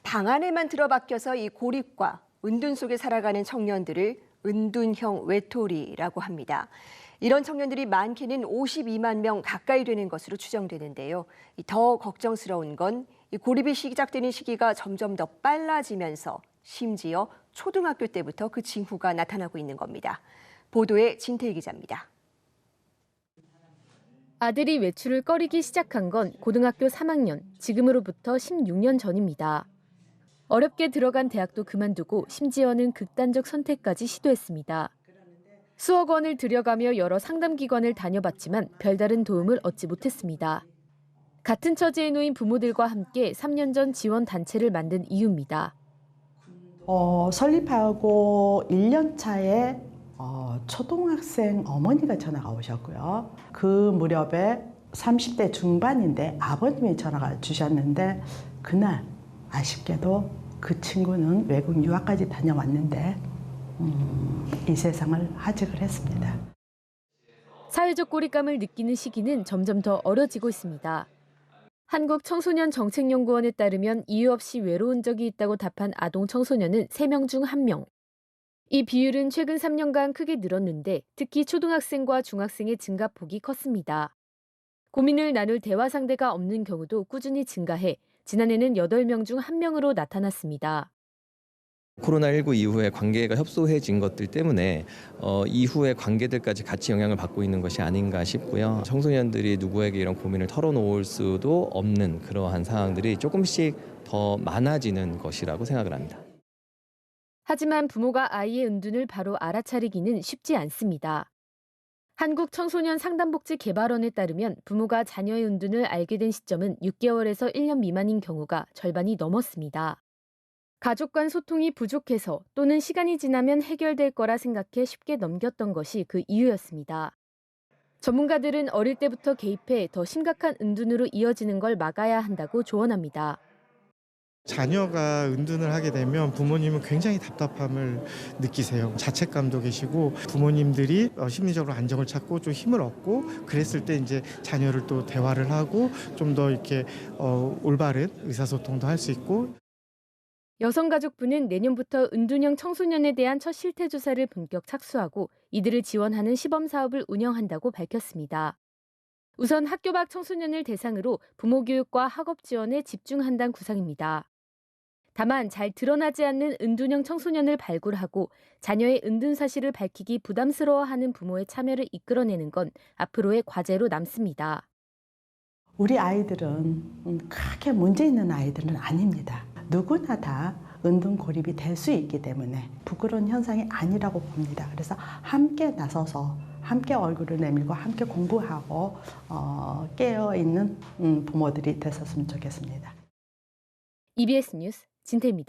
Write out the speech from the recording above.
방 안에만 틀어박혀서 이 고립과 은둔 속에 살아가는 청년들을 은둔형 외톨이라고 합니다. 이런 청년들이 많게는 52만 명 가까이 되는 것으로 추정되는데요. 더 걱정스러운 건 이 고립이 시작되는 시기가 점점 더 빨라지면서 심지어 초등학교 때부터 그 징후가 나타나고 있는 겁니다. 보도에 진태희 기자입니다. 아들이 외출을 꺼리기 시작한 건 고등학교 3학년, 지금으로부터 16년 전입니다. 어렵게 들어간 대학도 그만두고 심지어는 극단적 선택까지 시도했습니다. 수억 원을 들여가며 여러 상담기관을 다녀봤지만 별다른 도움을 얻지 못했습니다. 같은 처지에 놓인 부모들과 함께 3년 전 지원 단체를 만든 이유입니다. 설립하고 1년 차에 초등학생 어머니가 전화가 오셨고요. 그 무렵에 30대 중반인데 아버님이 전화가 주셨는데 그날 아쉽게도 그 친구는 외국 유학까지 다녀왔는데 이 세상을 하직을 했습니다. 사회적 고립감을 느끼는 시기는 점점 더 어려지고 있습니다. 한국청소년정책연구원에 따르면 이유 없이 외로운 적이 있다고 답한 아동 청소년은 3명 중 1명. 이 비율은 최근 3년간 크게 늘었는데 특히 초등학생과 중학생의 증가폭이 컸습니다. 고민을 나눌 대화 상대가 없는 경우도 꾸준히 증가해 지난해는 8명 중 1명으로 나타났습니다. 코로나19 이후에 관계가 협소해진 것들 때문에 이후의 관계들까지 같이 영향을 받고 있는 것이 아닌가 싶고요. 청소년들이 누구에게 이런 고민을 털어놓을 수도 없는 그러한 상황들이 조금씩 더 많아지는 것이라고 생각을 합니다. 하지만 부모가 아이의 은둔을 바로 알아차리기는 쉽지 않습니다. 한국청소년상담복지개발원에 따르면 부모가 자녀의 은둔을 알게 된 시점은 6개월에서 1년 미만인 경우가 절반이 넘었습니다. 가족 간 소통이 부족해서 또는 시간이 지나면 해결될 거라 생각해 쉽게 넘겼던 것이 그 이유였습니다. 전문가들은 어릴 때부터 개입해 더 심각한 은둔으로 이어지는 걸 막아야 한다고 조언합니다. 자녀가 은둔을 하게 되면 부모님은 굉장히 답답함을 느끼세요. 자책감도 계시고 부모님들이 심리적으로 안정을 찾고 좀 힘을 얻고 그랬을 때 이제 자녀를 또 대화를 하고 좀 더 이렇게 올바른 의사소통도 할 수 있고. 여성가족부는 내년부터 은둔형 청소년에 대한 첫 실태조사를 본격 착수하고 이들을 지원하는 시범사업을 운영한다고 밝혔습니다. 우선 학교 밖 청소년을 대상으로 부모 교육과 학업 지원에 집중한다는 구상입니다. 다만 잘 드러나지 않는 은둔형 청소년을 발굴하고 자녀의 은둔 사실을 밝히기 부담스러워하는 부모의 참여를 이끌어내는 건 앞으로의 과제로 남습니다. 우리 아이들은 크게 문제 있는 아이들은 아닙니다. 누구나 다 은둔 고립이 될 수 있기 때문에 부끄러운 현상이 아니라고 봅니다. 그래서 함께 나서서 함께 얼굴을 내밀고 함께 공부하고 깨어있는 부모들이 됐었으면 좋겠습니다. EBS 뉴스 진태입니다.